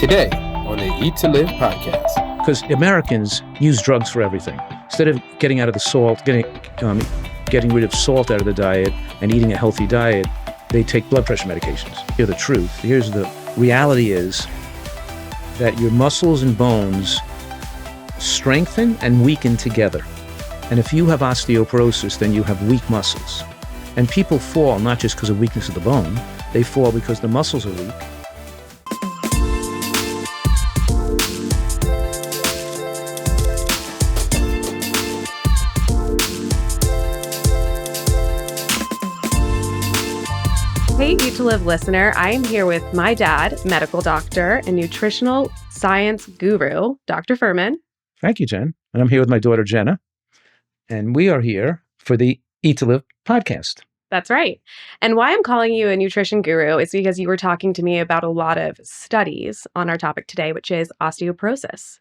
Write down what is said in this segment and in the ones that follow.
Today on the Eat to Live podcast. Because Americans use drugs for everything. Instead of getting out of the salt, getting rid of salt out of the diet and eating a healthy diet, they take blood pressure medications. Here's the truth. Here's the reality is that your muscles and bones strengthen and weaken together. And if you have osteoporosis, then you have weak muscles. And people fall not just because of weakness of the bone, they fall because the muscles are weak. Hey, Eat to Live listener, I am here with my dad, medical doctor and nutritional science guru, Dr. Fuhrman. Thank you, Jen. And I'm here with my daughter, Jenna. And we are here for the Eat to Live podcast. That's right. And why I'm calling you a nutrition guru is because you were talking to me about a lot of studies on our topic today, which is osteoporosis.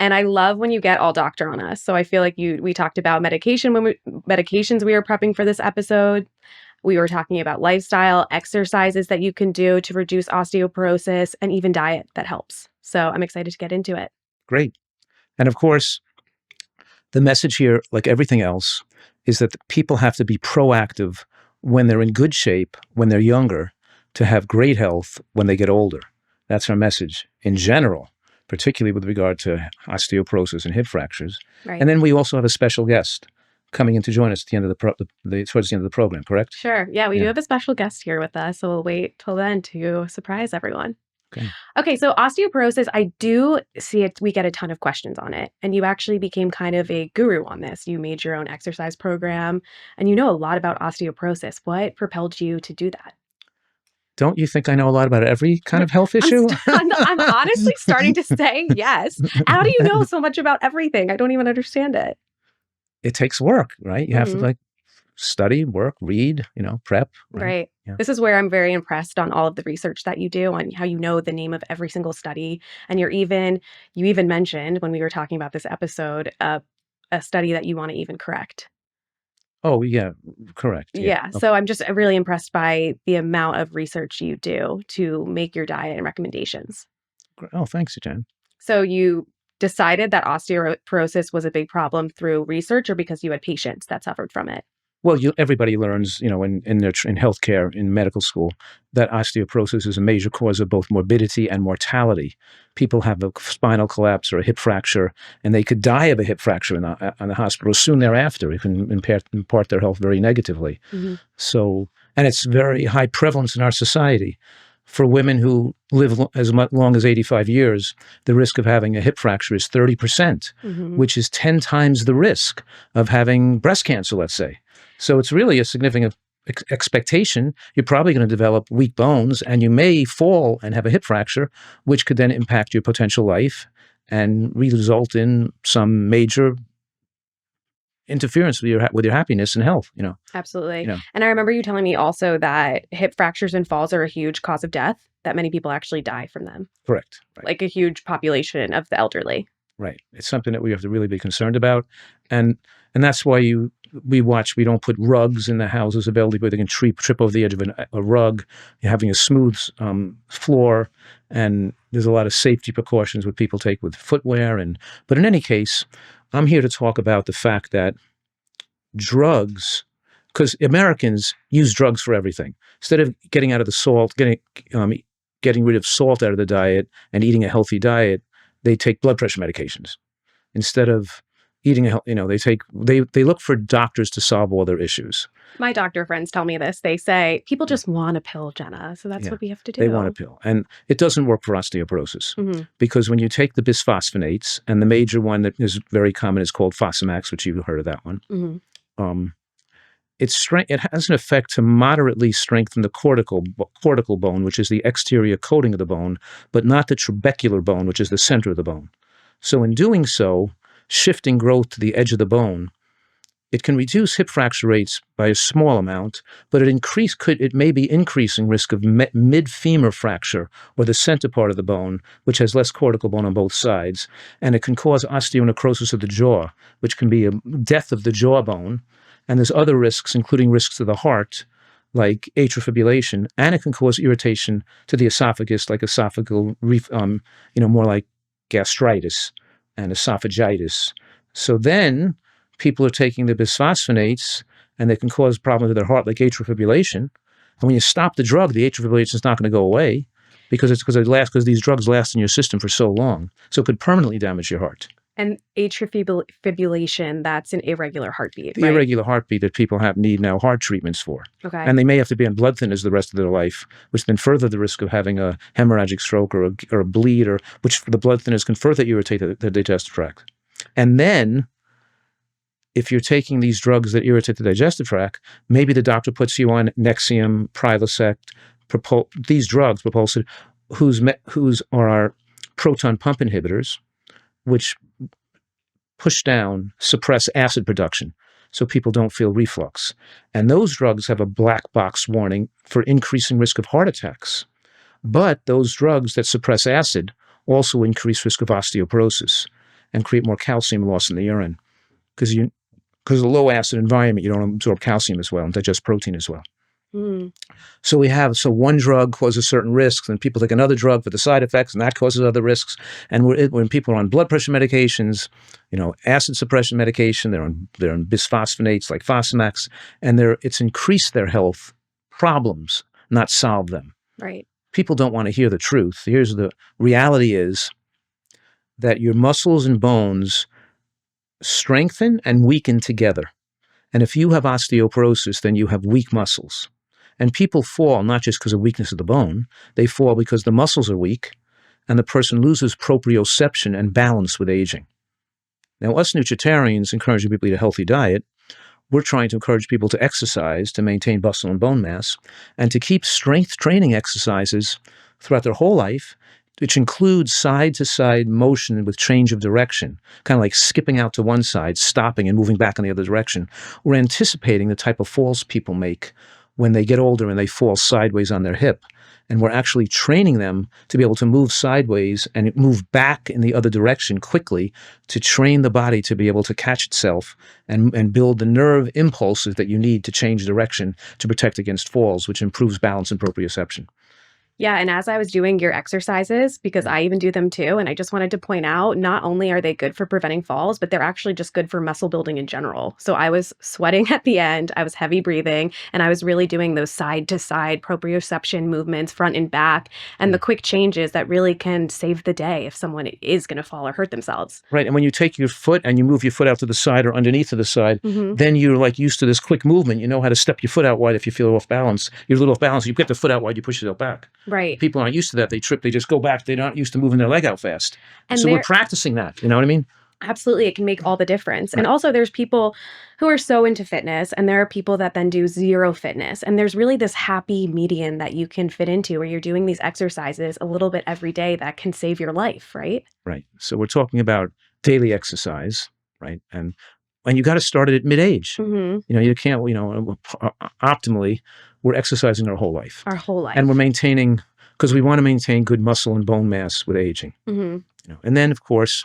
And I love when you get all doctor on us. So I feel like we talked about medications we were prepping for this episode. We were talking about lifestyle, exercises that you can do to reduce osteoporosis, and even diet that helps. So I'm excited to get into it. Great. And of course, the message here, like everything else, is that people have to be proactive when they're in good shape, when they're younger, to have great health when they get older. That's our message in general, particularly with regard to osteoporosis and hip fractures. Right. And then we also have a special guest coming in to join us at the end of towards the end of the program, correct? Sure. Yeah, we do have a special guest here with us, so we'll wait till then to surprise everyone. Okay, so osteoporosis, I do see it. We get a ton of questions on it, and you actually became kind of a guru on this. You made your own exercise program, and you know a lot about osteoporosis. What propelled you to do that? Don't you think I know a lot about every kind of health issue? I'm honestly starting to say yes. How do you know so much about everything? I don't even understand it. It takes work, right? You have to study, work, read, prep. Right. Yeah. This is where I'm very impressed on all of the research that you do, on how you know the name of every single study. And you even mentioned when we were talking about this episode, a study that you want to even correct. Oh, yeah, correct. Yeah. Okay. So I'm just really impressed by the amount of research you do to make your diet and recommendations. Oh, thanks, Jen. So you decided that osteoporosis was a big problem through research, or because you had patients that suffered from it? Well, everybody learns, in healthcare, in medical school, that osteoporosis is a major cause of both morbidity and mortality. People have a spinal collapse or a hip fracture, and they could die of a hip fracture in the hospital soon thereafter. It can impart their health very negatively. Mm-hmm. So, and it's very high prevalence in our society. For women who live as long as 85 years, the risk of having a hip fracture is 30%, which is 10 times the risk of having breast cancer, let's say. So it's really a significant expectation. You're probably going to develop weak bones, and you may fall and have a hip fracture, which could then impact your potential life and result in some major interference with your happiness and health. Absolutely. And I remember you telling me also that hip fractures and falls are a huge cause of death, that many people actually die from them. Correct. Right. Like a huge population of the elderly. Right. It's something that we have to really be concerned about. And that's why we don't put rugs in the houses of elderly where they can trip over the edge of a rug. You're having a smooth floor, and there's a lot of safety precautions that people take with footwear. But in any case, I'm here to talk about the fact that drugs, because Americans use drugs for everything. Instead of getting out of the salt, getting rid of salt out of the diet and eating a healthy diet, they take blood pressure medications. Instead of eating they look for doctors to solve all their issues. My doctor friends tell me this. They say, people just want a pill, Jenna. So that's what we have to do. They want a pill. And it doesn't work for osteoporosis because when you take the bisphosphonates, and the major one that is very common is called Fosamax, which you've heard of that one. It has an effect to moderately strengthen the cortical bone, which is the exterior coating of the bone, but not the trabecular bone, which is the center of the bone. So in doing so, shifting growth to the edge of the bone, it can reduce hip fracture rates by a small amount, but it may be increasing risk of mid-femur fracture, or the center part of the bone, which has less cortical bone on both sides, and it can cause osteonecrosis of the jaw, which can be a death of the jawbone. And there's other risks, including risks to the heart, like atrial fibrillation, and it can cause irritation to the esophagus, like esophageal, more like gastritis and esophagitis. So then people are taking the bisphosphonates, and they can cause problems with their heart, like atrial fibrillation. And when you stop the drug, the atrial fibrillation is not going to go away because these drugs last in your system for so long. So it could permanently damage your heart. And atrial fibrillation, that's an irregular heartbeat, The right? irregular heartbeat that people need now heart treatments for. Okay. And they may have to be on blood thinners the rest of their life, which then further the risk of having a hemorrhagic stroke or a bleed, or which the blood thinners can further irritate the digestive tract. And then, if you're taking these drugs that irritate the digestive tract, maybe the doctor puts you on Nexium, Prilosec, these drugs, Propulsid, whose are our proton pump inhibitors, which suppress acid production, so people don't feel reflux. And those drugs have a black box warning for increasing risk of heart attacks. But those drugs that suppress acid also increase risk of osteoporosis and create more calcium loss in the urine. Because of the low acid environment, you don't absorb calcium as well and digest protein as well. Mm. So one drug causes certain risks, and people take another drug for the side effects, and that causes other risks. And when people are on blood pressure medications, acid suppression medication, they're on bisphosphonates like Fosamax, and it's increased their health problems, not solve them. Right. People don't want to hear the truth. Here's the reality: is that your muscles and bones strengthen and weaken together. And if you have osteoporosis, then you have weak muscles. And people fall not just because of weakness of the bone, they fall because the muscles are weak and the person loses proprioception and balance with aging. Now, us nutritarians encouraging people to eat a healthy diet, we're trying to encourage people to exercise to maintain muscle and bone mass, and to keep strength training exercises throughout their whole life, which includes side-to-side motion with change of direction, kind of like skipping out to one side, stopping and moving back in the other direction. We're anticipating the type of falls people make when they get older and they fall sideways on their hip. And we're actually training them to be able to move sideways and move back in the other direction quickly, to train the body to be able to catch itself and build the nerve impulses that you need to change direction to protect against falls, which improves balance and proprioception. Yeah. And as I was doing your exercises, because I even do them too, and I just wanted to point out, not only are they good for preventing falls, but they're actually just good for muscle building in general. So I was sweating at the end, I was heavy breathing, and I was really doing those side to side proprioception movements, front and back, and the quick changes that really can save the day if someone is going to fall or hurt themselves. Right. And when you take your foot and you move your foot out to the side or underneath to the side, then you're like used to this quick movement. You know how to step your foot out wide if you feel off balance. You're a little off balance. You get the foot out wide, you push yourself back. Right. People aren't used to that. They trip, they just go back. They're not used to moving their leg out fast. And so we're practicing that. You know what I mean? Absolutely. It can make all the difference. Right. And also there's people who are so into fitness, and there are people that then do zero fitness. And there's really this happy median that you can fit into where you're doing these exercises a little bit every day that can save your life, right? Right. So we're talking about daily exercise, right? And you got to start it at mid-age. You can't, optimally, we're exercising our whole life. Our whole life. And we're maintaining, because we want to maintain good muscle and bone mass with aging. And then, of course,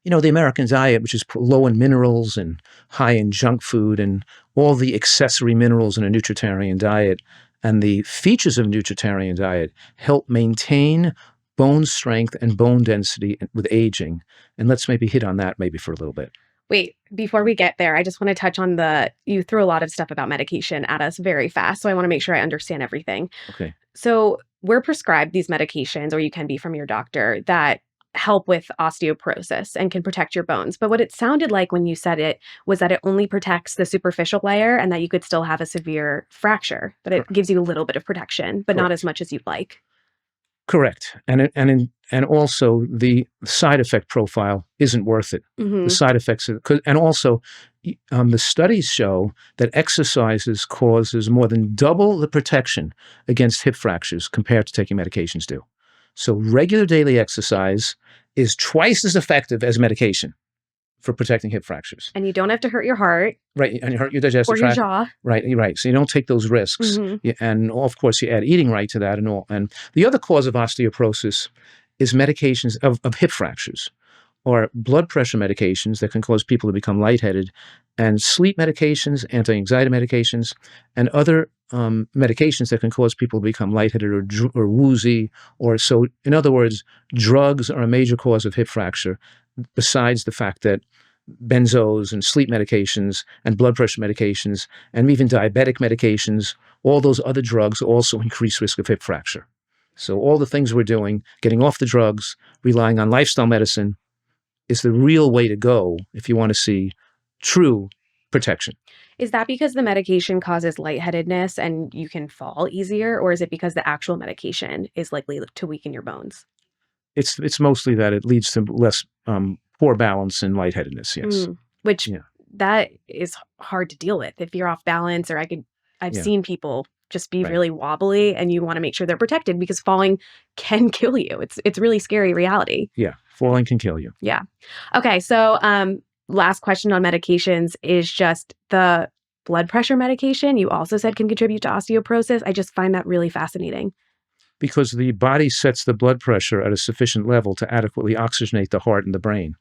the American diet, which is low in minerals and high in junk food and all the accessory minerals in a nutritarian diet, and the features of a nutritarian diet help maintain bone strength and bone density with aging. And let's maybe hit on that maybe for a little bit. Wait, before we get there, I just want to touch on you threw a lot of stuff about medication at us very fast. So I want to make sure I understand everything. Okay. So we're prescribed these medications, or you can be from your doctor, that help with osteoporosis and can protect your bones. But what it sounded like when you said it was that it only protects the superficial layer, and that you could still have a severe fracture, but it gives you a little bit of protection, but not as much as you'd like. Correct. And also the side effect profile isn't worth it. The side effects, and also the studies show that exercises causes more than double the protection against hip fractures compared to taking medications do. So regular daily exercise is twice as effective as medication for protecting hip fractures. And you don't have to hurt your heart. Right, and you hurt your digestive tract. Or your jaw. Right. So you don't take those risks. And of course, you add eating right to that and all. And the other cause of osteoporosis is medications of hip fractures, or blood pressure medications that can cause people to become lightheaded, and sleep medications, anti-anxiety medications, and other medications that can cause people to become lightheaded or woozy, or so. In other words, drugs are a major cause of hip fracture, besides the fact that benzos and sleep medications and blood pressure medications and even diabetic medications, all those other drugs also increase risk of hip fracture. So all the things we're doing, getting off the drugs, relying on lifestyle medicine, is the real way to go if you want to see true protection. Is that because the medication causes lightheadedness and you can fall easier, or is it because the actual medication is likely to weaken your bones? It's mostly that it leads to less poor balance and lightheadedness. Yes, Which yeah, that is hard to deal with if you're off balance, or I've Yeah. seen people just be Right. really wobbly, and you want to make sure they're protected because falling can kill you. It's really scary reality. yeah. Falling can kill you. Yeah. Okay. So, last question on medications is just the blood pressure medication you also said can contribute to osteoporosis. I just find that really fascinating. Because the body sets the blood pressure at a sufficient level to adequately oxygenate the heart and the brain.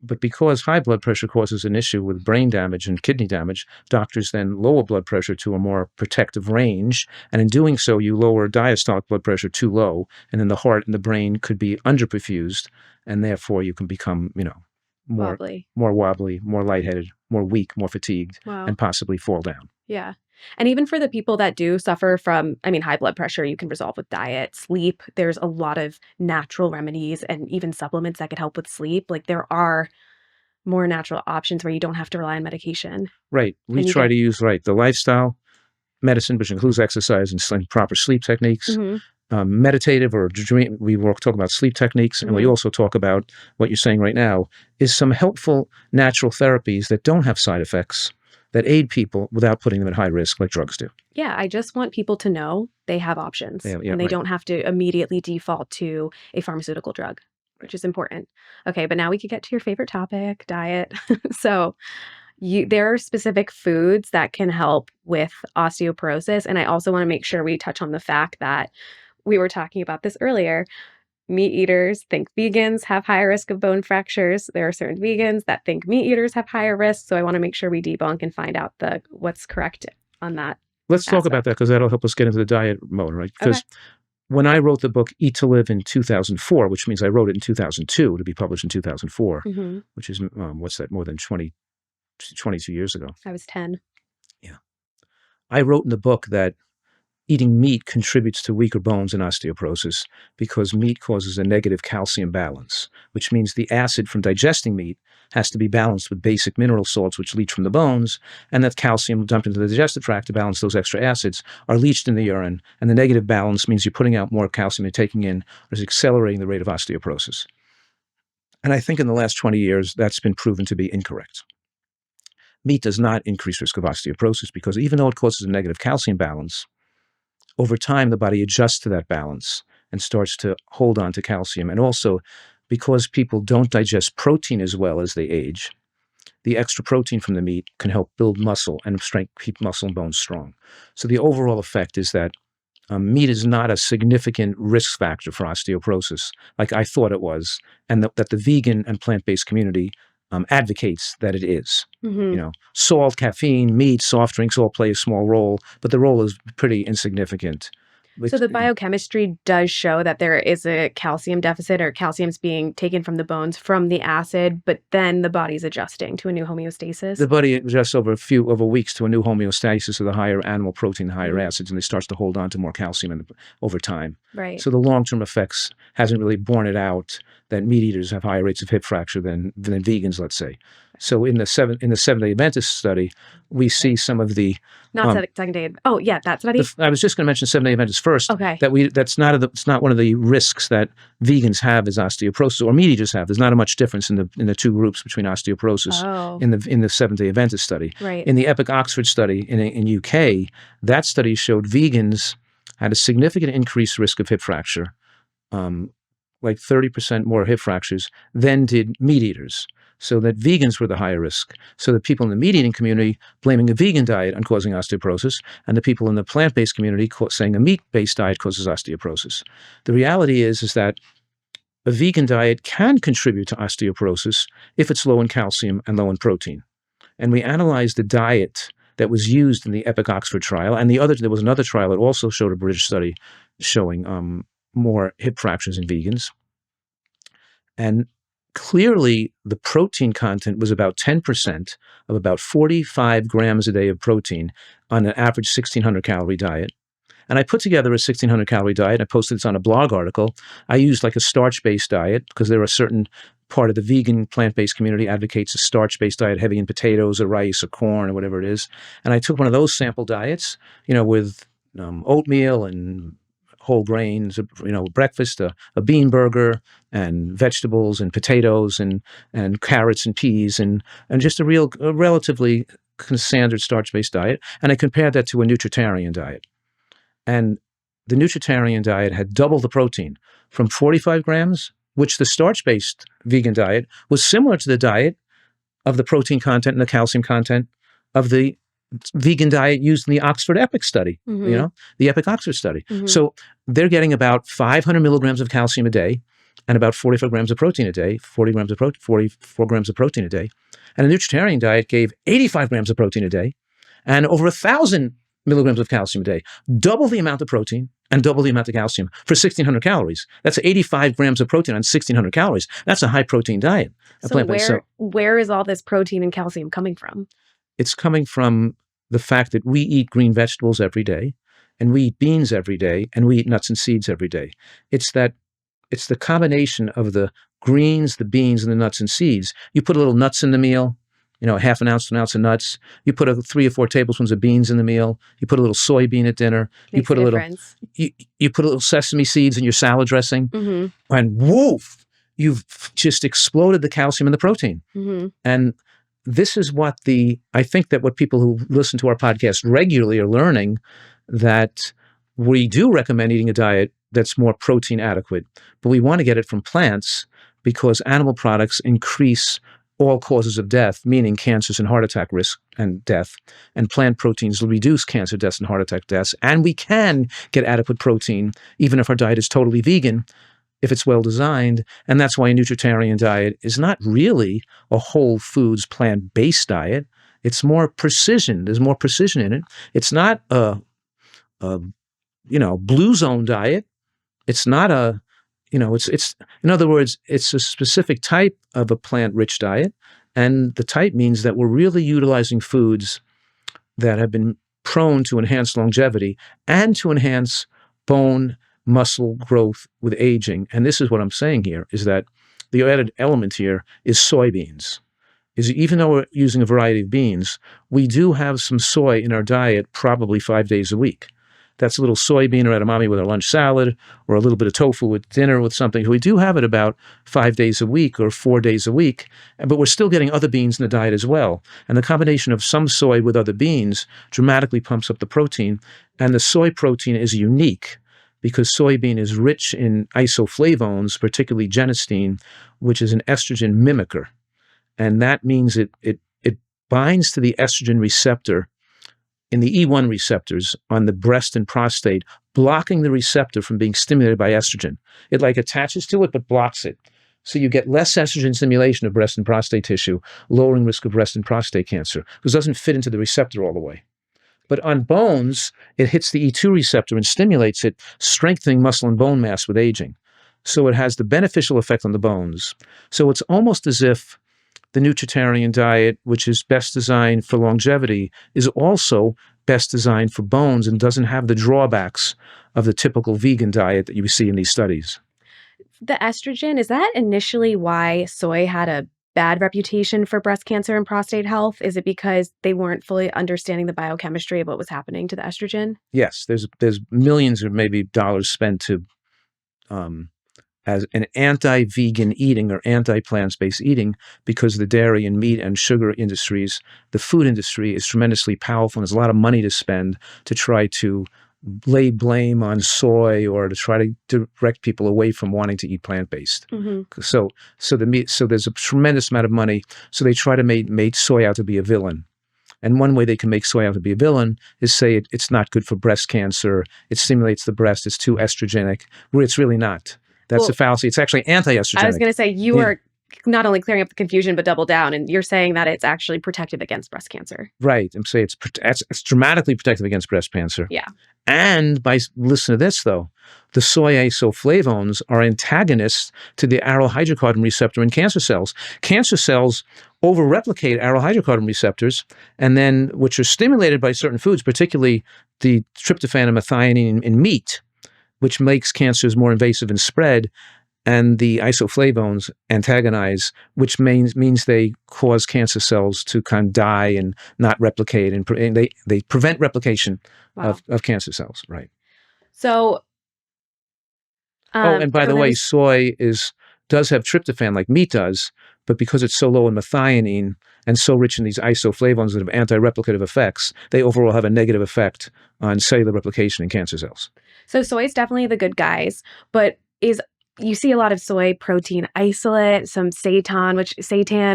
But because high blood pressure causes an issue with brain damage and kidney damage, doctors then lower blood pressure to a more protective range. And in doing so, you lower diastolic blood pressure too low, and then the heart and the brain could be underperfused, and therefore you can become, more Wobbly. more wobbly, more lightheaded, more weak, more fatigued, Wow. and possibly fall down. Yeah. And even for the people that do suffer from, high blood pressure, you can resolve with diet, sleep. There's a lot of natural remedies and even supplements that could help with sleep. Like there are more natural options where you don't have to rely on medication. Right. We try to use the lifestyle medicine, which includes exercise and proper sleep techniques. Meditative or dream. We talk about sleep techniques, and we also talk about what you're saying right now is some helpful natural therapies that don't have side effects that aid people without putting them at high risk like drugs do. Yeah, I just want people to know they have options and they don't have to immediately default to a pharmaceutical drug, which is important. Okay, but now we could get to your favorite topic, diet. So there are specific foods that can help with osteoporosis, and I also want to make sure we touch on the fact that we were talking about this earlier. Meat eaters think vegans have higher risk of bone fractures. There are certain vegans that think meat eaters have higher risk. So I want to make sure we debunk and find out what's correct on that. Let's talk about that because that'll help us get into the diet mode, right? Because when I wrote the book Eat to Live in 2004, which means I wrote it in 2002 to be published in 2004, which is, more than 22 years ago. I was 10. Yeah. I wrote in the book that eating meat contributes to weaker bones and osteoporosis because meat causes a negative calcium balance, which means the acid from digesting meat has to be balanced with basic mineral salts which leach from the bones, and that calcium dumped into the digestive tract to balance those extra acids are leached in the urine, and the negative balance means you're putting out more calcium you're taking in, or is accelerating the rate of osteoporosis. And I think in the last 20 years, that's been proven to be incorrect. Meat does not increase risk of osteoporosis because even though it causes a negative calcium balance, over time, the body adjusts to that balance and starts to hold on to calcium. And also, because people don't digest protein as well as they age, the extra protein from the meat can help build muscle and keep muscle and bones strong. So the overall effect is that meat is not a significant risk factor for osteoporosis like I thought it was, and that the vegan and plant-based community advocates that it is. Salt, caffeine, meat, soft drinks all play a small role, but the role is pretty insignificant. So the biochemistry does show that there is a calcium deficit, or calcium's being taken from the bones from the acid, but then the body's adjusting to a new homeostasis. The body adjusts over weeks to a new homeostasis of the higher animal protein, higher acids, and it starts to hold on to more calcium over time. Right. So the long-term effects hasn't really borne it out that meat eaters have higher rates of hip fracture than vegans, let's say. So in the Seventh-day Adventist study, we see some of the Second-day. Oh, yeah, that study. I was just going to mention Seventh-day Adventist first. Okay. It's not one of the risks that vegans have as osteoporosis or meat eaters have. There's not much difference in the two groups between osteoporosis in the Seventh-day Adventist study. Right. In the EPIC Oxford study in UK, that study showed vegans had a significant increased risk of hip fracture, like 30% more hip fractures than did meat eaters. So that vegans were the higher risk. So the people in the meat eating community blaming a vegan diet on causing osteoporosis, and the people in the plant-based community saying a meat-based diet causes osteoporosis. The reality is that a vegan diet can contribute to osteoporosis if it's low in calcium and low in protein. And we analyzed the diet that was used in the Epic Oxford trial. And there was another trial that also showed a British study showing more hip fractures in vegans. And clearly, the protein content was about 10% of about 45 grams a day of protein on an average 1,600 calorie diet. And I put together a 1,600 calorie diet. I posted this on a blog article. I used like a starch-based diet because there are certain part of the vegan plant-based community advocates a starch-based diet heavy in potatoes or rice or corn or whatever it is. And I took one of those sample diets, with oatmeal and whole grains, breakfast, a bean burger and vegetables and potatoes and carrots and peas and just a relatively standard starch-based diet. And I compared that to a nutritarian diet. And the nutritarian diet had double the protein from 45 grams, which the starch-based vegan diet was similar to the diet of the protein content and the calcium content of the vegan diet used in the Oxford Epic study, the Epic Oxford study. Mm-hmm. So they're getting about 500 milligrams of calcium a day and about 45 grams of protein a day, 44 grams of protein a day. And a nutritarian diet gave 85 grams of protein a day and over 1,000 milligrams of calcium a day, double the amount of protein and double the amount of calcium for 1,600 calories. That's 85 grams of protein on 1,600 calories. That's a high protein diet. So where is all this protein and calcium coming from? It's coming from the fact that we eat green vegetables every day, and we eat beans every day, and we eat nuts and seeds every day. It's the combination of the greens, the beans, and the nuts and seeds. You put a little nuts in the meal, half an ounce to an ounce of nuts. You put 3 or 4 tablespoons of beans in the meal. You put a little soybean at dinner. You put a little sesame seeds in your salad dressing, mm-hmm. and woof, you've just exploded the calcium and the protein. Mm-hmm. And this is what I think that what people who listen to our podcast regularly are learning, that we do recommend eating a diet that's more protein adequate, but we want to get it from plants because animal products increase all causes of death, meaning cancers and heart attack risk and death, and plant proteins will reduce cancer deaths and heart attack deaths. And we can get adequate protein, even if our diet is totally vegan, if it's well designed. And that's why a nutritarian diet is not really a whole foods plant-based diet. It's more precision. There's more precision in it. It's not a blue zone diet. It's not it's in other words, it's a specific type of a plant-rich diet. And the type means that we're really utilizing foods that have been prone to enhance longevity and to enhance bone muscle growth with aging. And this is what I'm saying here, is that the added element here is soybeans. Even though we're using a variety of beans, we do have some soy in our diet probably 5 days a week. That's a little soybean or edamame with our lunch salad, or a little bit of tofu with dinner with something. We do have it about 5 days a week or 4 days a week, but we're still getting other beans in the diet as well. And the combination of some soy with other beans dramatically pumps up the protein. And the soy protein is unique because soybean is rich in isoflavones, particularly genistein, which is an estrogen mimicker. And that means it binds to the estrogen receptor in the E1 receptors on the breast and prostate, blocking the receptor from being stimulated by estrogen. It like attaches to it, but blocks it. So you get less estrogen stimulation of breast and prostate tissue, lowering risk of breast and prostate cancer, because it doesn't fit into the receptor all the way. But on bones, it hits the E2 receptor and stimulates it, strengthening muscle and bone mass with aging. So it has the beneficial effect on the bones. So it's almost as if the nutritarian diet, which is best designed for longevity, is also best designed for bones and doesn't have the drawbacks of the typical vegan diet that you see in these studies. The estrogen, is that initially why soy had a bad reputation for breast cancer and prostate health? Is it because they weren't fully understanding the biochemistry of what was happening to the estrogen? Yes, there's millions or maybe dollars spent to as an anti-vegan eating or anti-plant-based eating, because the dairy and meat and sugar industries, the food industry is tremendously powerful, and there's a lot of money to spend to try to lay blame on soy or to try to direct people away from wanting to eat plant-based. Mm-hmm. So there's a tremendous amount of money. So they try to make soy out to be a villain. And one way they can make soy out to be a villain is say it's not good for breast cancer, it stimulates the breast, it's too estrogenic, where it's really not. That's a fallacy. It's actually anti-estrogenic. I was going to say, you are not only clearing up the confusion, but double down. And you're saying that it's actually protective against breast cancer. Right. I'm saying it's dramatically protective against breast cancer. Yeah. And listen to this, though. The soy isoflavones are antagonists to the aryl hydrocarbon receptor in cancer cells. Cancer cells over-replicate aryl hydrocarbon receptors, and then which are stimulated by certain foods, particularly the tryptophan and methionine in meat, which makes cancers more invasive and spread. And the isoflavones antagonize, which means they cause cancer cells to kind of die and not replicate, and they prevent replication of cancer cells. Right. So, and by the way, soy does have tryptophan like meat does, but because it's so low in methionine and so rich in these isoflavones that have anti-replicative effects, they overall have a negative effect on cellular replication in cancer cells. So soy is definitely the good guys, but you see a lot of soy protein isolate, some seitan,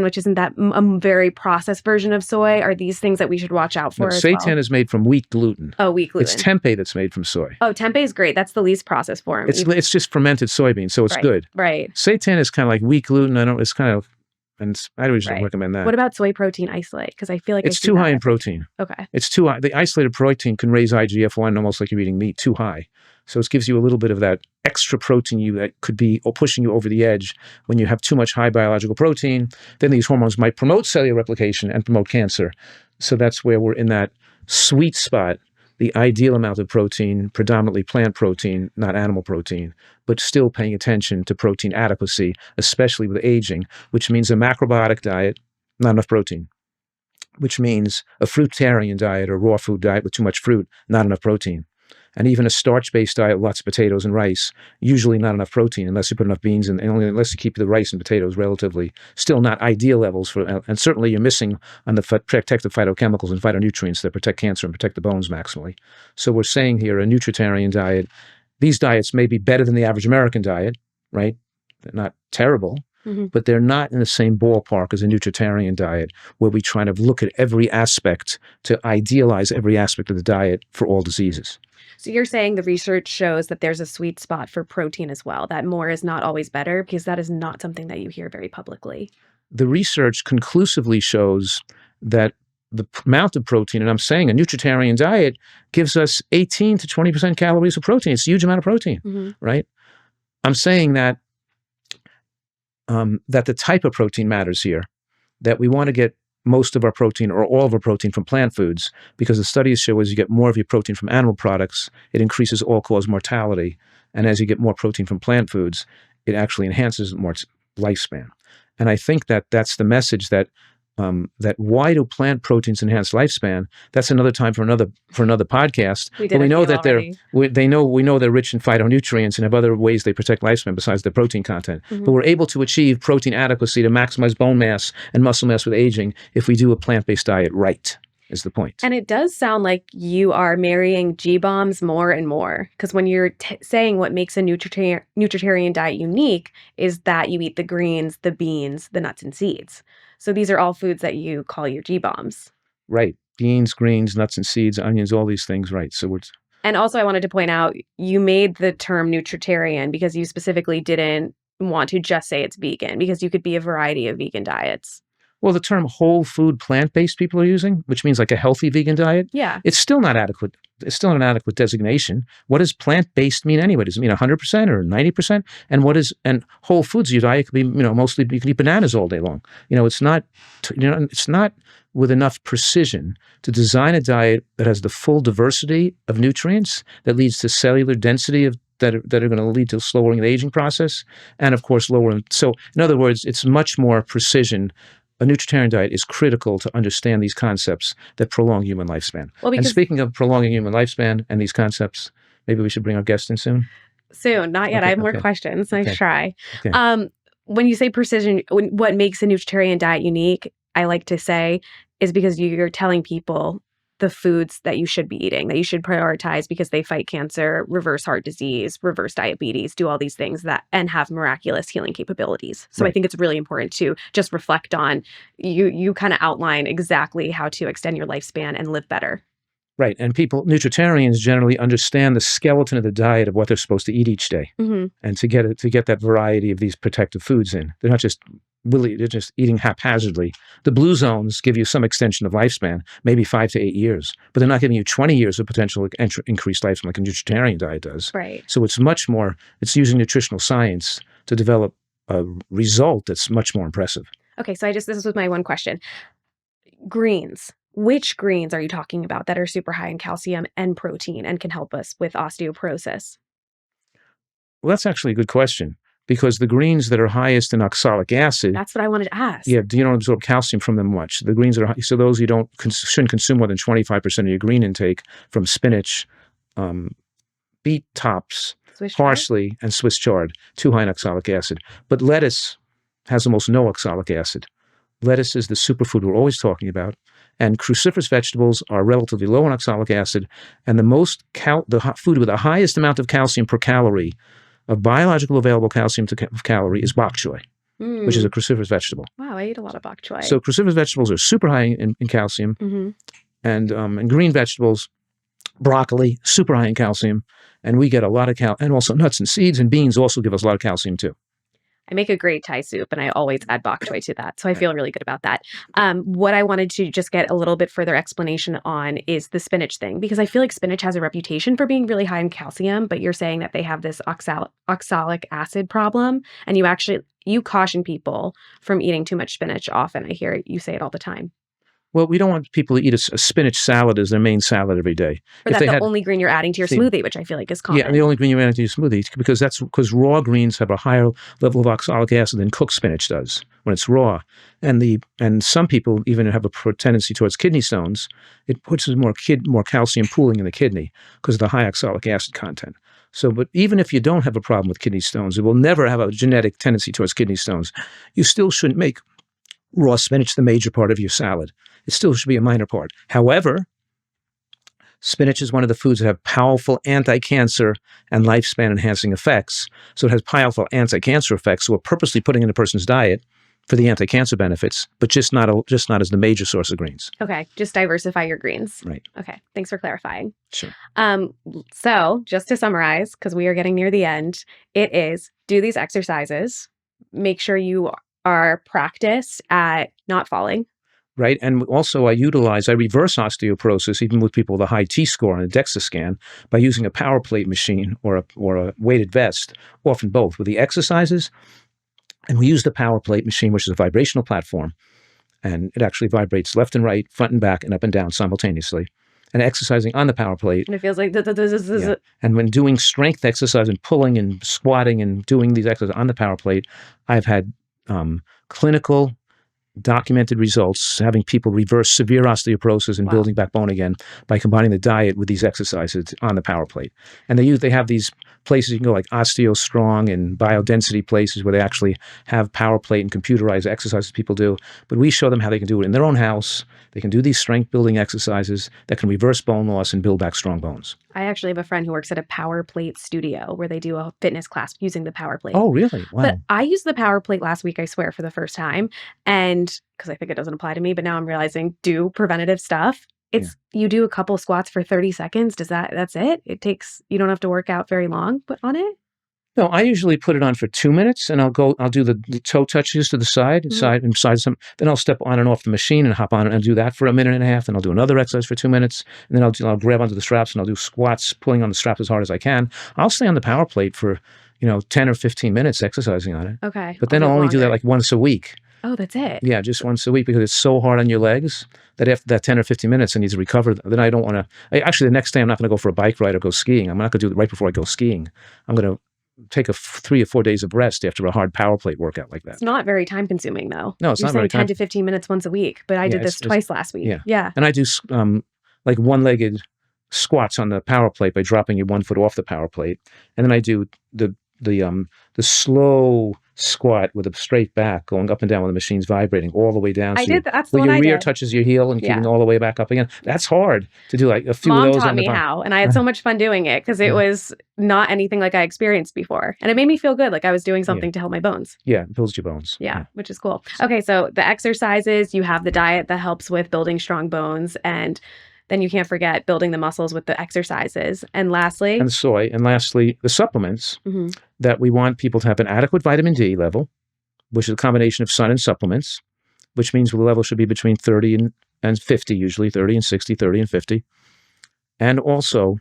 which isn't that a very processed version of soy. Are these things that we should watch out for? Seitan is made from wheat gluten. Oh, wheat gluten. It's tempeh that's made from soy. Oh, tempeh is great. That's the least processed form. It's just fermented soybean, so it's good. Right. Seitan is kind of like wheat gluten. It's kind of, and I don't usually recommend that. What about soy protein isolate? Because I feel like it's too high in protein. Okay. It's too high. The isolated protein can raise IGF-1 almost like you're eating meat, too high. So it gives you a little bit of that extra protein that could be pushing you over the edge. When you have too much high biological protein, then these hormones might promote cellular replication and promote cancer. So that's where we're in that sweet spot, the ideal amount of protein, predominantly plant protein, not animal protein, but still paying attention to protein adequacy, especially with aging, which means a macrobiotic diet, not enough protein, which means a fruitarian diet or raw food diet with too much fruit, not enough protein. And even a starch-based diet with lots of potatoes and rice, usually not enough protein unless you put enough beans and only unless you keep the rice and potatoes relatively. Still not ideal levels and certainly you're missing on the protective phytochemicals and phytonutrients that protect cancer and protect the bones maximally. So we're saying here a nutritarian diet. These diets may be better than the average American diet, right? They're not terrible, but they're not in the same ballpark as a nutritarian diet where we try to look at every aspect to idealize every aspect of the diet for all diseases. So you're saying the research shows that there's a sweet spot for protein as well, that more is not always better, because that is not something that you hear very publicly. The research conclusively shows that the amount of protein, and I'm saying a nutritarian diet gives us 18 to 20% calories of protein. It's a huge amount of protein, right? I'm saying that that the type of protein matters here, that we want to get most of our protein or all of our protein from plant foods, because the studies show as you get more of your protein from animal products, it increases all-cause mortality. And as you get more protein from plant foods, it actually enhances more lifespan. And I think that that's the message that why do plant proteins enhance lifespan? That's another time for another podcast. We know that we know they're rich in phytonutrients and have other ways they protect lifespan besides their protein content. But we're able to achieve protein adequacy to maximize bone mass and muscle mass with aging if we do a plant-based diet right, is the point. And it does sound like you are marrying G-bombs more and more, because when you're saying what makes a nutritarian diet unique is that you eat the greens, the beans, the nuts and seeds. So these are all foods that you call your G-bombs. Right. Beans, greens, nuts and seeds, onions, all these things, right. And also I wanted to point out, you made the term nutritarian because you specifically didn't want to just say it's vegan, because you could be a variety of vegan diets. Well, the term whole food plant-based people are using, which means like a healthy vegan diet, it's still not adequate. It's still an adequate designation. What does plant-based mean anyway? Does it mean 100% or 90%? And whole foods, your diet could be, mostly you can eat bananas all day long. It's not with enough precision to design a diet that has the full diversity of nutrients that leads to cellular density that are going to lead to slowing the aging process, and of course lowering. So in other words, it's much more precision. A nutritarian diet is critical to understand these concepts that prolong human lifespan. And speaking of prolonging human lifespan and these concepts, maybe we should bring our guest in soon? Soon, not yet. I have more questions. Nice try. Okay. When you say precision, what makes a nutritarian diet unique, I like to say, is because you're telling people the foods that you should be eating, that you should prioritize because they fight cancer, reverse heart disease, reverse diabetes, do all these things and have miraculous healing capabilities. So I think it's really important to just reflect on, you kind of outline exactly how to extend your lifespan and live better. Right. And nutritarians generally understand the skeleton of the diet of what they're supposed to eat each day. And to get that variety of these protective foods in. They're not just they're just eating haphazardly. The blue zones give you some extension of lifespan, maybe 5 to 8 years, but they're not giving you 20 years of potential increased lifespan like a nutritarian diet does. Right. So it's much more, it's using nutritional science to develop a result that's much more impressive. Okay, so this was my one question. Greens. Which greens are you talking about that are super high in calcium and protein and can help us with osteoporosis? Well, that's actually a good question, because the greens that are highest in oxalic acid. That's what I wanted to ask. Yeah, you don't absorb calcium from them much. The greens that are high, so those you shouldn't consume more than 25% of your green intake from spinach, beet tops, parsley, and Swiss chard, too high in oxalic acid. But lettuce has almost no oxalic acid. Lettuce is the superfood we're always talking about. And cruciferous vegetables are relatively low in oxalic acid. And the food with the highest amount of calcium per calorie, of biological available calcium to calorie, is bok choy, which is a cruciferous vegetable. Wow, I eat a lot of bok choy. So cruciferous vegetables are super high in calcium. Mm-hmm. And green vegetables, broccoli, super high in calcium. And we get a lot of and also nuts and seeds and beans also give us a lot of calcium too. I make a great Thai soup, and I always add bok choy to that. So I feel really good about that. What I wanted to just get a little bit further explanation on is the spinach thing, because I feel like spinach has a reputation for being really high in calcium, but you're saying that they have this oxalic acid problem, and you caution people from eating too much spinach often. I hear you say it all the time. Well, we don't want people to eat a spinach salad as their main salad every day. Or that's the only green you're adding to your smoothie, which I feel like is common. Yeah, and the only green you're adding to your smoothie, because raw greens have a higher level of oxalic acid than cooked spinach does when it's raw. And some people even have a tendency towards kidney stones. It puts more calcium pooling in the kidney because of the high oxalic acid content. So, but even if you don't have a problem with kidney stones, it will never have a genetic tendency towards kidney stones. You still shouldn't make raw spinach the major part of your salad. It still should be a minor part. However, spinach is one of the foods that have powerful anti-cancer and lifespan-enhancing effects. So it has powerful anti-cancer effects. So we're purposely putting in a person's diet for the anti-cancer benefits, but just not as the major source of greens. Okay, just diversify your greens. Right. Okay, thanks for clarifying. Sure. So just to summarize, because we are getting near the end, it is do these exercises, make sure you are practiced at not falling. Right. And also I reverse osteoporosis even with people with a high T-score on a DEXA scan by using a power plate machine or a weighted vest, often both, with the exercises. And we use the power plate machine, which is a vibrational platform. And it actually vibrates left and right, front and back, and up and down simultaneously. And exercising on the power plate. And it feels like And when doing strength exercise and pulling and squatting and doing these exercises on the power plate, I've had clinical documented results having people reverse severe osteoporosis and building back bone again by combining the diet with these exercises on the power plate. And they have these places you can go, like OsteoStrong and biodensity places, where they actually have power plate and computerized exercises people do. But we show them how they can do it in their own house. They can do these strength building exercises that can reverse bone loss and build back strong bones. I actually have a friend who works at a power plate studio where they do a fitness class using the power plate. Oh, really? Wow. But I used the power plate last week, I swear, for the first time. And because I think it doesn't apply to me, but now I'm realizing do preventative stuff. You do a couple squats for 30 seconds. That's it? You don't have to work out very long on it? No, I usually put it on for 2 minutes, and I'll do the toe touches to the side, then I'll step on and off the machine and hop on and do that for a minute and a half, and I'll do another exercise for 2 minutes, and then I'll grab onto the straps and I'll do squats, pulling on the straps as hard as I can. I'll stay on the power plate for, 10 or 15 minutes exercising on it. Okay. But then I'll only do that like once a week. Oh, that's it? Yeah, just once a week, because it's so hard on your legs that after that 10 or 15 minutes, I need to recover. Then I don't want to, actually the next day I'm not going to go for a bike ride or go skiing. I'm not going to do it right before I go skiing. I'm going to take 3 or 4 days of rest after a hard power plate workout like that. It's not very time consuming though. No, it's You're not very saying 10 to 15 minutes once a week, but I did this twice last week. Yeah. And I do like one-legged squats on the power plate by dropping your 1 foot off the power plate. And then I do the slow squat with a straight back, going up and down when the machine's vibrating all the way down. That's the one I did. Your rear touches your heel and keeping all the way back up again. That's hard to do, like a few Mom of those. taught me how, and I had so much fun doing it because it was not anything like I experienced before. And it made me feel good, like I was doing something to help my bones. Yeah, it builds your bones. Yeah, which is cool. Okay, so the exercises, you have the diet that helps with building strong bones, and then you can't forget building the muscles with the exercises. And lastly? And soy. And lastly, the supplements that we want people to have an adequate vitamin D level. which is a combination of sun and supplements, which means the level should be between 30 and 50, usually 30 and 60, 30 and 50. And also,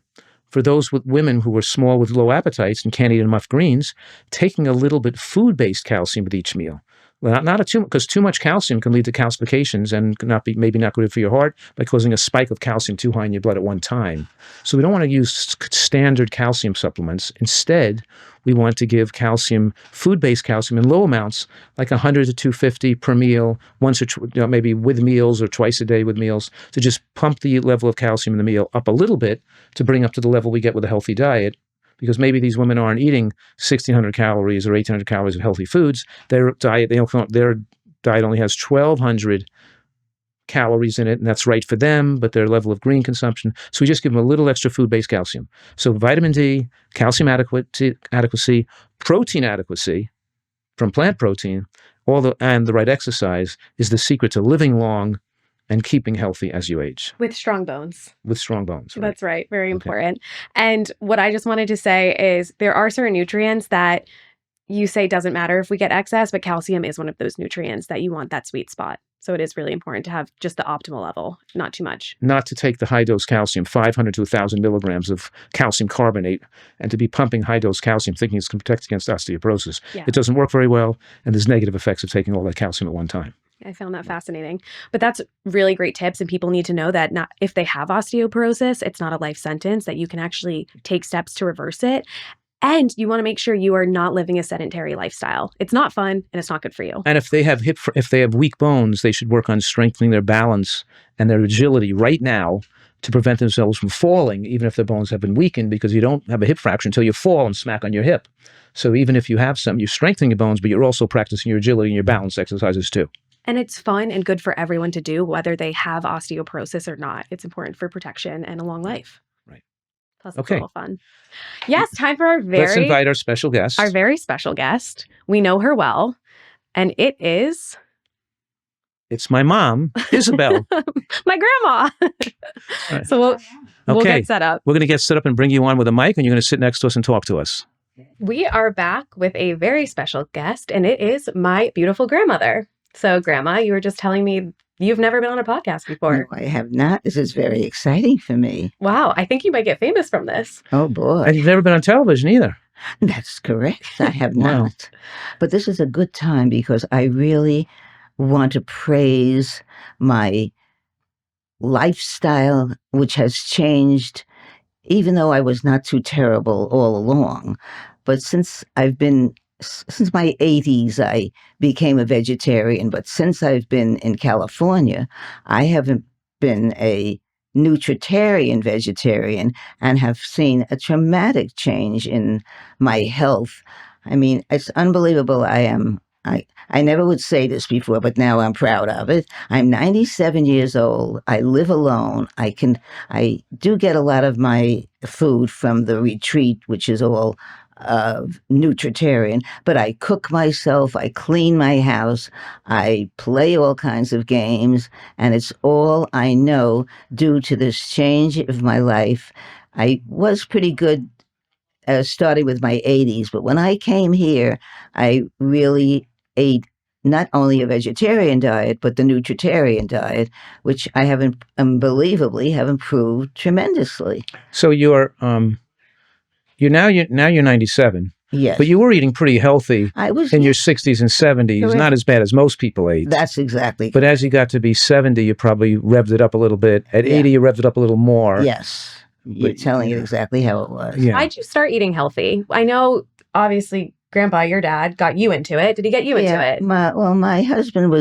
for those with women who are small with low appetites and can't eat enough greens, taking a little bit food-based calcium with each meal. Well, because too much calcium can lead to calcifications and maybe not good for your heart by causing a spike of calcium too high in your blood at one time. So we don't want to use standard calcium supplements. Instead, we want to give calcium, food-based calcium in low amounts, like 100 to 250 per meal, once or maybe with meals or twice a day with meals, to just pump the level of calcium in the meal up a little bit to bring up to the level we get with a healthy diet. Because maybe these women aren't eating 1,600 calories or 1,800 calories of healthy foods. Their diet only has 1,200 calories in it, and that's right for them, but their level of green consumption. So we just give them a little extra food-based calcium. So vitamin D, calcium adequacy, protein adequacy from plant protein, and the right exercise is the secret to living long and keeping healthy as you age. With strong bones. With strong bones, right? That's right. Very important. And what I just wanted to say is there are certain nutrients that you say doesn't matter if we get excess, but calcium is one of those nutrients that you want that sweet spot. So it is really important to have just the optimal level, not too much. Not to take the high-dose calcium, 500 to 1,000 milligrams of calcium carbonate, and to be pumping high-dose calcium thinking it's going to protect against osteoporosis. Yeah. It doesn't work very well, and there's negative effects of taking all that calcium at one time. I found that fascinating. But that's really great tips, and people need to know that if they have osteoporosis, it's not a life sentence, that you can actually take steps to reverse it. And you want to make sure you are not living a sedentary lifestyle. It's not fun and it's not good for you. And if they have weak bones, they should work on strengthening their balance and their agility right now to prevent themselves from falling, even if their bones have been weakened, because you don't have a hip fracture until you fall and smack on your hip. So even if you have some, you're strengthening your bones, but you're also practicing your agility and your balance exercises too. And it's fun and good for everyone to do, whether they have osteoporosis or not. It's important for protection and a long life. Right. Plus, it's a little fun. Yes, time for Let's invite our special guest. Our very special guest. We know her well, and it is... It's my mom, Isabelle. My grandma. Right. So we'll get set up. We're going to get set up and bring you on with a mic, and you're going to sit next to us and talk to us. We are back with a very special guest, and it is my beautiful grandmother. So, Grandma, you were just telling me you've never been on a podcast before. No, I have not. This is very exciting for me. Wow. I think you might get famous from this. Oh, boy. And you've never been on television either. That's correct. I have not. But this is a good time because I really want to praise my lifestyle, which has changed, even though I was not too terrible all along. But since my 80s, I became a vegetarian. But since I've been in California, I haven't been a nutritarian vegetarian and have seen a dramatic change in my health. I mean, it's unbelievable. I never would say this before, but now I'm proud of it. I'm 97 years old. I live alone. I do get a lot of my food from the retreat, which is all nutritarian, but I cook myself, I clean my house, I play all kinds of games, and it's all I know due to this change of my life. I was pretty good starting with my 80s, but when I came here, I really ate not only a vegetarian diet, but the nutritarian diet, which I have unbelievably have improved tremendously. So you're 97. Yes. But you were eating pretty healthy in your 60s and 70s, correct. Not as bad as most people ate. That's exactly. But as you got to be 70, you probably revved it up a little bit. At 80, you revved it up a little more. Yes. You're telling it exactly how it was. Yeah. Why'd you start eating healthy? I know, obviously, Grandpa, your dad, got you into it. Did he get you into it? My husband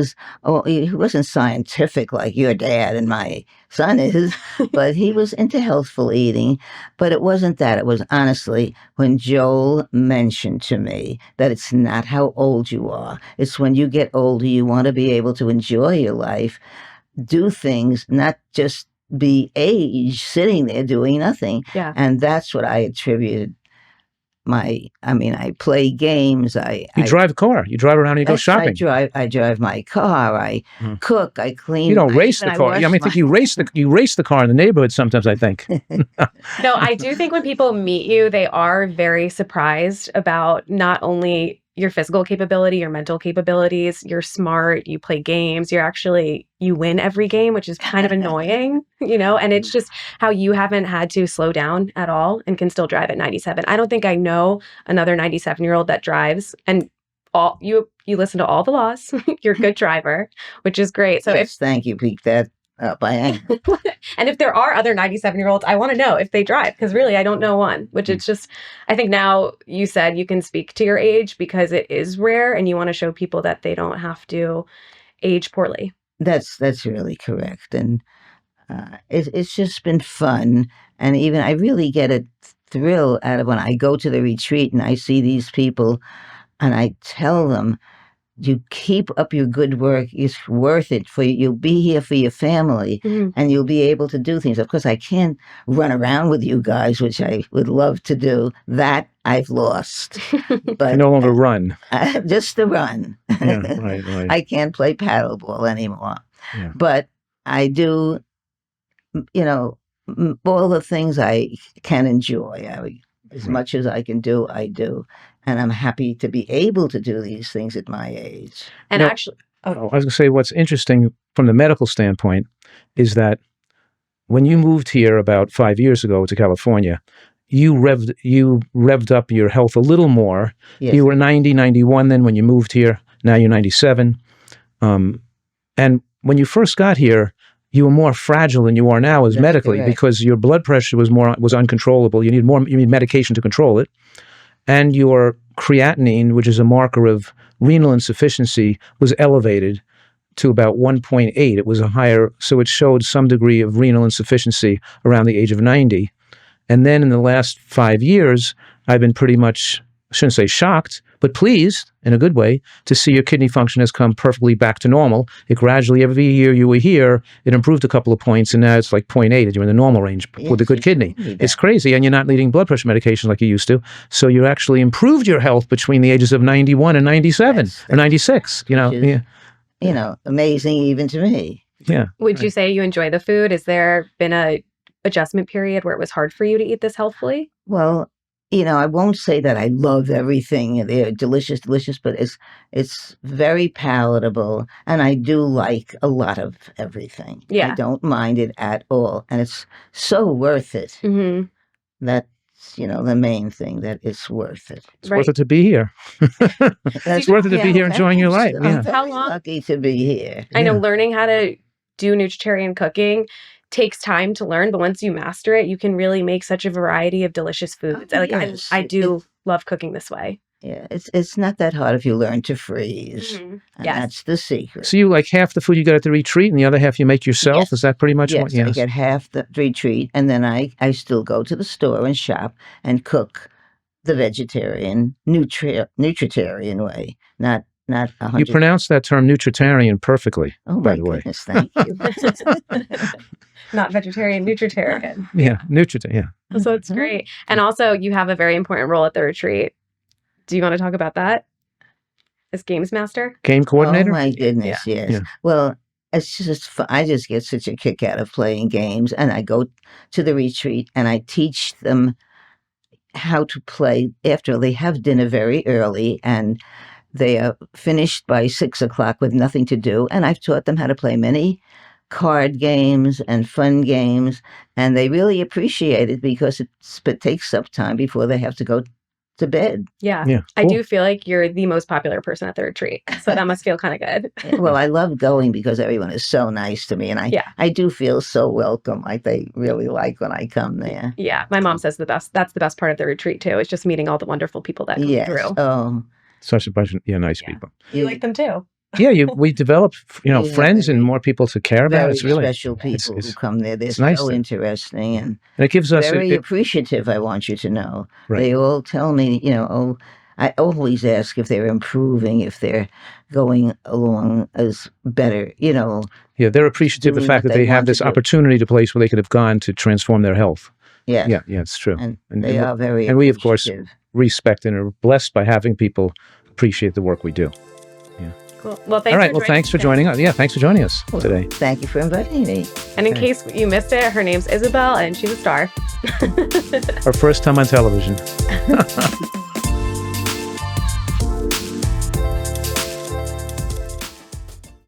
he wasn't scientific like your dad and my son is, but he was into healthful eating. But it wasn't that. It was honestly when Joel mentioned to me that it's not how old you are. It's when you get older, you want to be able to enjoy your life, do things, not just be aged, sitting there doing nothing. Yeah. And that's what I attributed. I play games. You drive a car. You drive around and you go shopping. I drive my car. I cook. I clean. You don't race the car. I think you race the car in the neighborhood sometimes, I think. No, I do think when people meet you, they are very surprised about not only your physical capability, your mental capabilities, you're smart, you play games, you win every game, which is kind of annoying, and it's just how you haven't had to slow down at all and can still drive at 97. I don't think I know another 97-year-old that drives, and all you listen to all the laws. You're a good driver, which is great. So yes, thank you, Pete. That up, I am. And if there are other 97-year-olds, I want to know if they drive, because really I don't know one, which it's just, I think now you said you can speak to your age because it is rare and you want to show people that they don't have to age poorly. That's really correct. And it's just been fun. And even I really get a thrill out of when I go to the retreat and I see these people and I tell them, you keep up your good work. It's worth it for you. You'll be here for your family and you'll be able to do things. Of course, I can't run around with you guys, which I would love to do. That I've lost. But I no longer run. Just the run. Yeah, right. I can't play paddleball anymore. Yeah. But I do, all the things I can enjoy. As much as I can do, I do. And I'm happy to be able to do these things at my age. And I actually, was going to say what's interesting from the medical standpoint is that when you moved here about 5 years ago to California, you revved up your health a little more. Yes. You were 90, 91 then when you moved here. Now you're 97. And when you first got here, you were more fragile than you are now as medically correct. Because your blood pressure was uncontrollable. You need medication to control it. And your creatinine, which is a marker of renal insufficiency, was elevated to about 1.8. It was a higher, so it showed some degree of renal insufficiency around the age of 90. And then in the last 5 years, I've been pretty much, I shouldn't say shocked, but pleased in a good way to see your kidney function has come perfectly back to normal. It gradually, every year you were here, it improved a couple of points, and now it's like 0.8, and you're in the normal range with a good kidney. It's crazy, and you're not needing blood pressure medication like you used to. So you actually improved your health between the ages of 91 and 97 or 96. Amazing even to me. Yeah. Would you say you enjoy the food? Has there been a adjustment period where it was hard for you to eat this healthfully? Well, I won't say that I love everything. They're delicious, but it's very palatable, and I do like a lot of everything. Yeah. I don't mind it at all, and it's so worth it. Mm-hmm. That's, the main thing, that it's worth it. It's worth it to be here. It's worth it to be here enjoying your life. I'm very lucky to be here. I know learning how to do nutritarian cooking takes time to learn, but once you master it, you can really make such a variety of delicious foods. Yes. I do love cooking this way. Yeah, it's not that hard if you learn to freeze. Mm-hmm. And Yes. that's the secret. So you like half the food you get at the retreat and the other half you make yourself? Yes. Is that pretty much what? Yes, I get half the retreat, and then I still go to the store and shop and cook the vegetarian, nutritarian way, not 100. You pronounce that term nutritarian perfectly, Oh by my the way. goodness, thank you. Not vegetarian, nutritarian. Yeah, nutritarian. Yeah. So it's great. And also, you have a very important role at the retreat. Do you want to talk about that as games master? Game coordinator? Oh my goodness, yes. Yeah. Well, it's just fun. I just get such a kick out of playing games, and I go to the retreat and I teach them how to play after they have dinner very early, and they are finished by 6 o'clock with nothing to do. And I've taught them how to play many card games and fun games, and they really appreciate it because it takes up time before they have to go to bed. Yeah. Yeah, I cool. do feel like you're the most popular person at the retreat. So that must feel kind of good. Well, I love going because everyone is so nice to me, and I do feel so welcome. Like they really like when I come there. Yeah. My mom says that's the best part of the retreat too. It's just meeting all the wonderful people that come Yes. through. Oh, Such a bunch of nice people. You like them too. Yeah, we develop Yeah, friends and more people to care about. very It's really special people who come there. They're it's nice so to- interesting and and it gives us very appreciative, I want you to know. Right. They all tell me, I always ask if they're improving, if they're going along as better, yeah, they're appreciative of the doing fact what that they they have want to this do. opportunity to place where they could have gone to transform their health. Yes. Yeah, it's true. And And- they and- are very and we, of course, appreciative. Respect and are blessed by having people appreciate the work we do. Cool. Well, thanks All right. Well, thanks for joining us. Yeah, thanks for joining us today. Thank you for inviting me. And in case you missed it, her name's Isabelle and she's a star. Our first time on television.